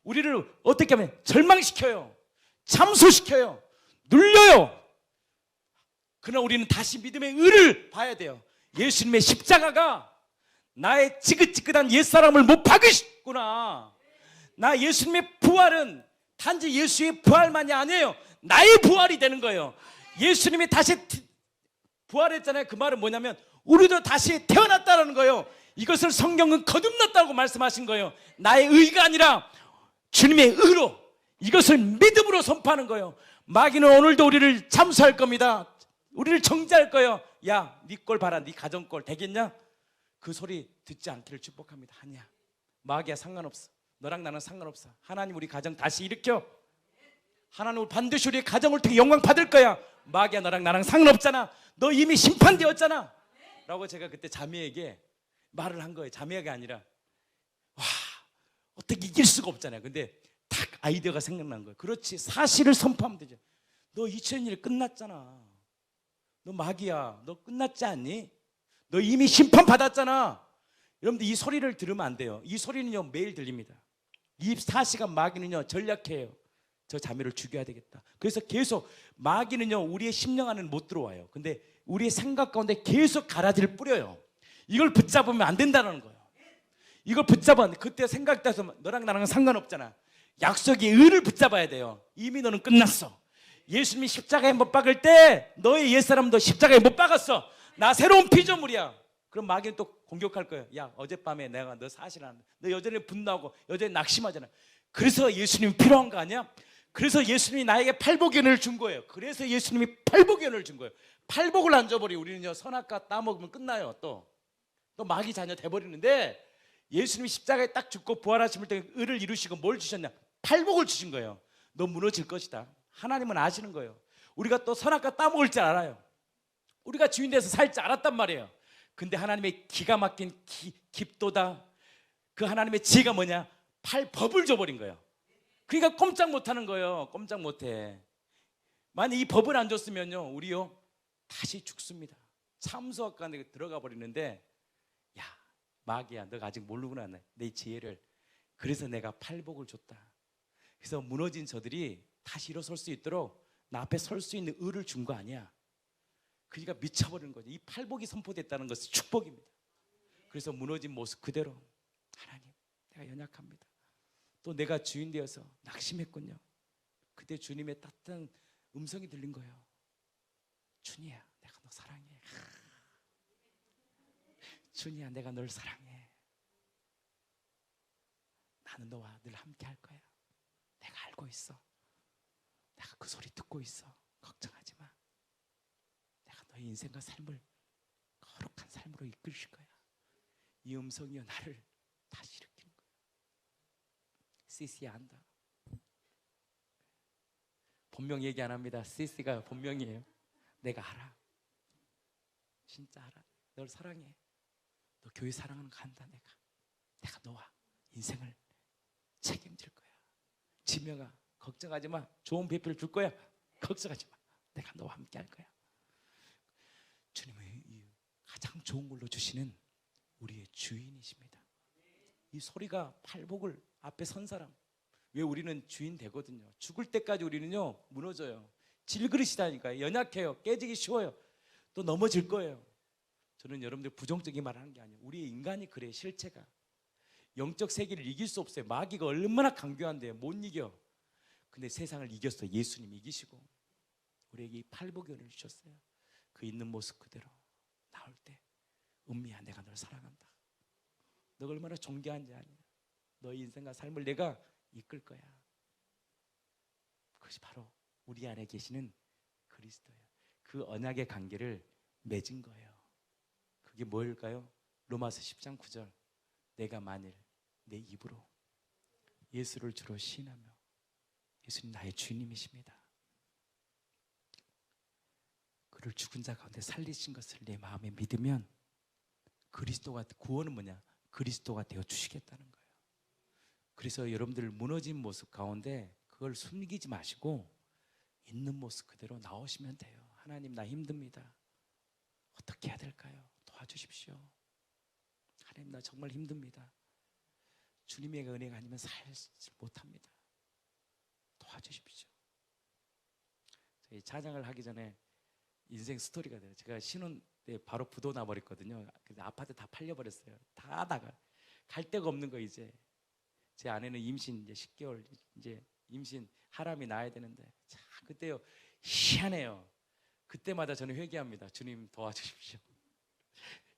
Speaker 1: 우리를 어떻게 하면 절망시켜요. 참소시켜요. 눌려요. 그러나 우리는 다시 믿음의 의를 봐야 돼요. 예수님의 십자가가 나의 지긋지긋한 옛사람을 못 박으셨구나. 나 예수님의 부활은 단지 예수의 부활만이 아니에요. 나의 부활이 되는 거예요. 예수님이 다시 부활했잖아요. 그 말은 뭐냐면 우리도 다시 태어났다는 거예요. 이것을 성경은 거듭났다고 말씀하신 거예요. 나의 의가 아니라 주님의 의로, 이것을 믿음으로 선포하는 거예요. 마귀는 오늘도 우리를 참수할 겁니다. 우리를 정죄할 거예요. 야, 네 꼴 봐라. 네 가정 꼴 되겠냐? 그 소리 듣지 않기를 축복합니다. 아니야, 마귀야 상관없어. 너랑 나는 상관없어. 하나님 우리 가정 다시 일으켜. 하나님 반드시 우리 가정을 통해 영광 받을 거야. 마귀야, 너랑 나랑 상관없잖아. 너 이미 심판되었잖아 라고 제가 그때 자매에게 말을 한 거예요. 자매가 아니라 와, 어떻게 이길 수가 없잖아요. 근데 딱 아이디어가 생각난 거예요. 그렇지, 사실을 선포하면 되죠. 너 2000일 끝났잖아. 너 마귀야, 너 끝났지 않니? 너 이미 심판 받았잖아. 여러분들 이 소리를 들으면 안 돼요. 이 소리는요 매일 들립니다. 24시간 마귀는요 전략해요. 저 자매를 죽여야 되겠다. 그래서 계속 마귀는요 우리의 심령 안에는 못 들어와요. 근데 우리의 생각 가운데 계속 가라지를 뿌려요. 이걸 붙잡으면 안 된다는 거예요. 이걸 붙잡았는데 그때 생각 따서 너랑 나랑 상관없잖아. 약속의 의를 붙잡아야 돼요. 이미 너는 끝났어. 예수님이 십자가에 못 박을 때 너의 옛사람도 십자가에 못 박았어. 나 새로운 피조물이야. 그럼 마귀는 또 공격할 거예요. 야, 어젯밤에 내가 너 사실 안 돼. 너 여전히 분노하고 여전히 낙심하잖아. 그래서 예수님이 필요한 거 아니야? 그래서 예수님이 나에게 팔복의 은혜를 준 거예요. 그래서 예수님이 팔복의 은혜를 준 거예요. 팔복을 안 줘버리고 우리는요, 선악과 따먹으면 끝나요. 또 마귀 자녀 돼버리는데, 예수님이 십자가에 딱 죽고 부활하심을 때 의를 이루시고 뭘 주셨냐? 팔복을 주신 거예요. 너 무너질 것이다. 하나님은 아시는 거예요. 우리가 또 선악과 따먹을 줄 알아요. 우리가 주인 돼서 살 줄 알았단 말이에요. 근데 하나님의 기가 막힌 깊도다, 그 하나님의 지혜가 뭐냐? 법을 줘버린 거예요. 그러니까 꼼짝 못하는 거예요. 꼼짝 못해. 만약 이 법을 안 줬으면요, 우리요 다시 죽습니다. 참수학관에 들어가 버리는데, 야 마귀야, 너가 아직 모르구나 내 지혜를. 그래서 내가 팔복을 줬다. 그래서 무너진 저들이 다시 일어설 수 있도록 나 앞에 설 수 있는 의를 준 거 아니야. 그러니까 미쳐버리는 거죠. 이 팔복이 선포됐다는 것은 축복입니다. 그래서 무너진 모습 그대로, 하나님 내가 연약합니다. 또 내가 주인 되어서 낙심했군요. 그때 주님의 따뜻한 음성이 들린 거예요. 준이야, 내가 너 사랑해. 준이야, 내가 널 사랑해. 나는 너와 늘 함께 할 거야. 내가 알고 있어. 내가 그 소리 듣고 있어. 걱정하지 마. 내가 너의 인생과 삶을 거룩한 삶으로 이끌실 거야. 이 음성이여 나를 다시 일으키는 거야. 시시야 안다. 본명 얘기 안 합니다. 시시가 본명이에요. 내가 알아. 진짜 알아. 널 사랑해. 너 교회 사랑하는 거 안다. 내가 너와 인생을 책임질 거야. 지명아, 걱정하지 마. 좋은 배필 줄 거야. 걱정하지 마. 내가 너와 함께 할 거야. 주님의 가장 좋은 걸로 주시는 우리의 주인이십니다. 이 소리가 팔복을 앞에 선 사람, 왜 우리는 주인 되거든요. 죽을 때까지 우리는요 무너져요. 질그릇이다니까요. 연약해요. 깨지기 쉬워요. 또 넘어질 거예요. 저는 여러분들 부정적인 말 하는 게 아니에요. 우리의 인간이 그래. 실체가 영적 세계를 이길 수 없어요. 마귀가 얼마나 강교한데요. 못 이겨. 근데 세상을 이겼어. 예수님이 이기시고 우리에게 이 팔복의 은혜를 주셨어요. 그 있는 모습 그대로 나올 때, 은미야 내가 널 사랑한다. 너가 얼마나 존귀한지 아냐. 너의 인생과 삶을 내가 이끌 거야. 그것이 바로 우리 안에 계시는 그리스도예요. 그 언약의 관계를 맺은 거예요. 그게 뭘까요? 로마서 10장 9절. 내가 만일 내 입으로 예수를 주로 시인하며, 예수님 나의 주님이십니다. 그를 죽은 자 가운데 살리신 것을 내 마음에 믿으면 그리스도가, 구원은 뭐냐? 그리스도가 되어 주시겠다는 거예요. 그래서 여러분들 무너진 모습 가운데 그걸 숨기지 마시고 있는 모습 그대로 나오시면 돼요. 하나님 나 힘듭니다. 어떻게 해야 될까요? 도와주십시오. 하나님 나 정말 힘듭니다. 주님의 은혜가 아니면 살지 못합니다. 도와주십시오. 저희 찬양을 하기 전에 인생 스토리가 돼요. 제가 신혼 때 바로 부도 나버렸거든요. 그래서 아파트 다 팔려버렸어요. 다 나가. 갈 데가 없는 거. 이제 제 아내는 임신 이제 10개월 이제 임신 하람이 나야 되는데, 자 그때요 희한해요. 그때마다 저는 회개합니다. 주님 도와주십시오.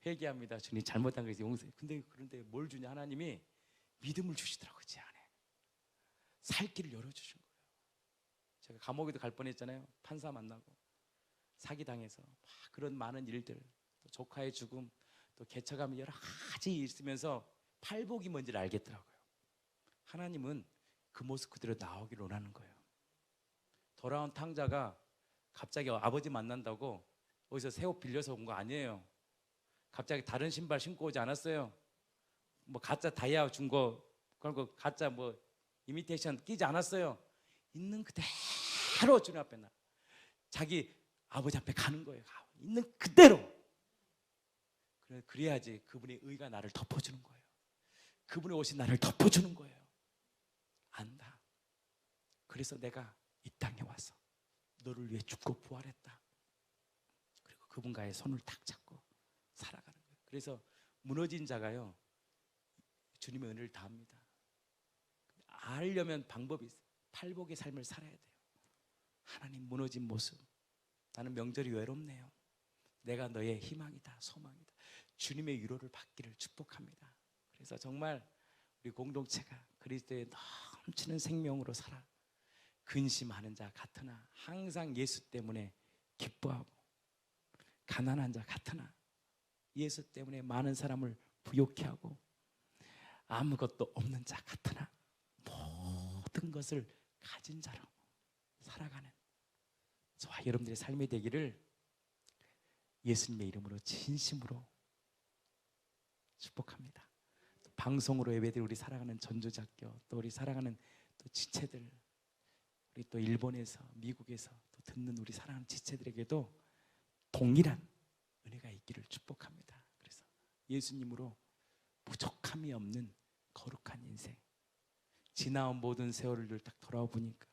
Speaker 1: 회개합니다. 주님 잘못한 것이 용서해. 그런데 뭘 주냐? 하나님이 믿음을 주시더라고요. 제 안에 살 길을 열어주신 거예요. 제가 감옥에도 갈 뻔했잖아요. 판사 만나고 사기당해서 막 그런 많은 일들, 또 조카의 죽음, 또 개처감 여러 가지 있으면서 팔복이 뭔지를 알겠더라고요. 하나님은 그 모습 그대로 나오기를 원하는 거예요. 돌아온 탕자가 갑자기 아버지 만난다고 어디서 새 옷 빌려서 온 거 아니에요. 갑자기 다른 신발 신고 오지 않았어요. 뭐 가짜 다이아 준 거, 그런 거 가짜 뭐 이미테이션 끼지 않았어요. 있는 그대로 주님 앞에 나, 자기 아버지 앞에 가는 거예요. 있는 그대로. 그래야지 그분의 의가 나를 덮어주는 거예요. 그분의 옷이 나를 덮어주는 거예요. 안다. 그래서 내가 이 땅에 와서 너를 위해 죽고 부활했다. 그리고 그분과의 손을 탁 잡고 살아가는 거예요. 그래서 무너진 자가요 주님의 은혜를 다 합니다. 알려면 방법이 있어요. 팔복의 삶을 살아야 돼요. 하나님 무너진 모습, 나는 명절이 외롭네요. 내가 너의 희망이다, 소망이다. 주님의 위로를 받기를 축복합니다. 그래서 정말 우리 공동체가 그리스도의 넘치는 생명으로 살아 근심하는 자 같으나 항상 예수 때문에 기뻐하고, 가난한 자 같으나 예수 때문에 많은 사람을 부욕해 하고, 아무것도 없는 자 같으나 모든 것을 가진 자로 살아가는 저와 여러분들의 삶이 되기를 예수님의 이름으로 진심으로 축복합니다. 또 방송으로 예배들 우리 사랑하는 전주작교, 또 우리 사랑하는 또 지체들, 우리 또 일본에서 미국에서 또 듣는 우리 사랑하는 지체들에게도 동일한 은혜가 있기를 축복합니다. 그래서 예수님으로 부족함이 없는 거룩한 인생, 지나온 모든 세월을 딱 돌아보니까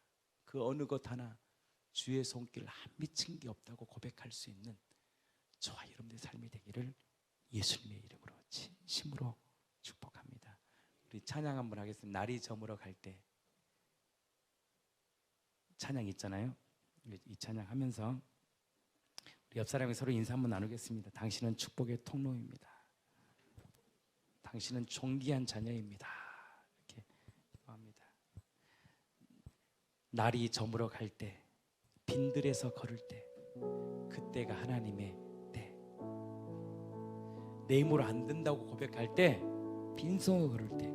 Speaker 1: 그 어느 것 하나 주의 손길 한 미친 게 없다고 고백할 수 있는 저와 여러분들의 삶이 되기를 예수님의 이름으로 진심으로 축복합니다. 우리 찬양 한번 하겠습니다. 날이 저물어 갈 때 찬양 있잖아요. 이 찬양 하면서 우리 옆 사람이 서로 인사 한번 나누겠습니다. 당신은 축복의 통로입니다. 당신은 존귀한 자녀입니다. 이렇게 합니다. 날이 저물어 갈 때, 빈들에서 걸을 때, 그때가 하나님의 때. 내 힘으로 안 된다고 고백할 때, 빈손으로 걸을 때,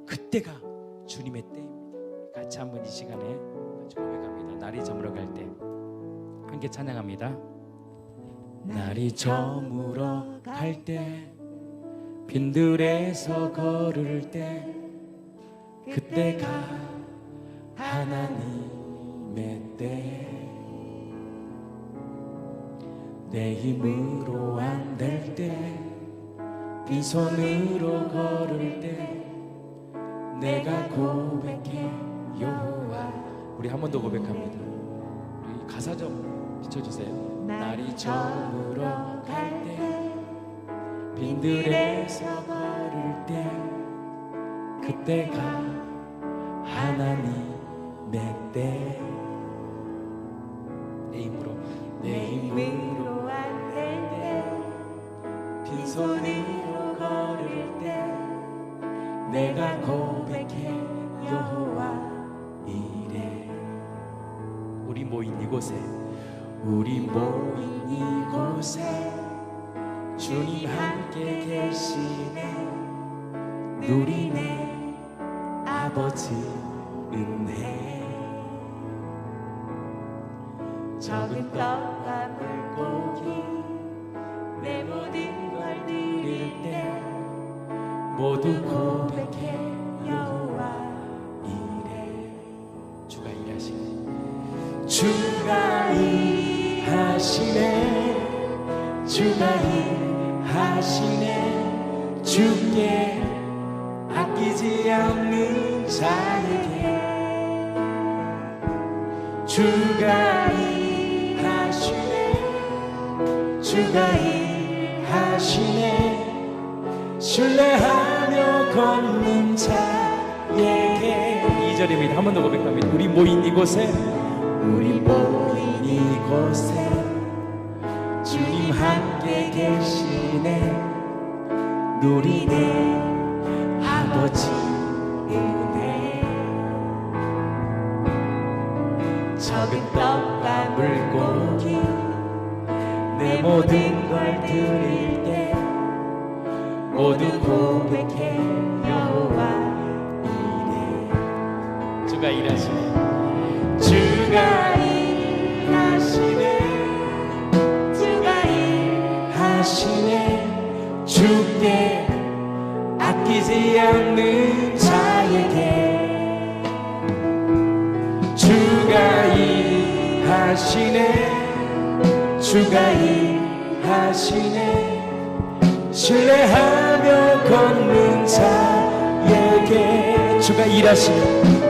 Speaker 1: 그때가 주님의 때입니다. 같이 한번 이 시간에 같이 고백합니다. 날이 저물어 갈 때 함께 찬양합니다. 날이 저물어 갈 때, 빈들에서 걸을 때, 그때가 하나님의 때. 내 힘으로 안 될 때, 빈손으로 걸을 때, 내가 고백해 여호와. 우리 한 번 더 고백합니다. 우리 가사 좀 비춰주세요. 날이 저물어 갈 때, 빈들에서 걸을 때, 그때가 하나님의 때. 내 힘으로 안 될 때, 빈손으로 걸을 때, 내가 고백해 여호와 이래. 우리 모인 이곳에, 우리 모인 이곳에 주님 함께 계시네. 누리네 아버지 은혜. 적은 떡과 물고기 내 모든 걸 드릴 때, 모두 고백해 여호와 이래. 주가 일하시네. 주가 일하시네. 주가 일하시네. 주께 아끼지 않는 자에게. 주가 일하시네. 주가 일하시네. 신뢰하며 걷는 자에게. 2절입니다. 한 번 더 고백합니다. 우리 모인 이곳에, 우리 모인 이곳에 주님 함께 계시네. 누리네 아버지 은혜. 적은 떡과 물고기 내 모든 걸 드릴 때, 모두 고백해 여호와 이래. 주가 일하시네. 주가 일하시네. 주가 일하시네. 주께 아끼지 않는 자에게. 주가 일하시네. 주가 일하시네. 신뢰하며 걷는 자에게. 주가 일하시네.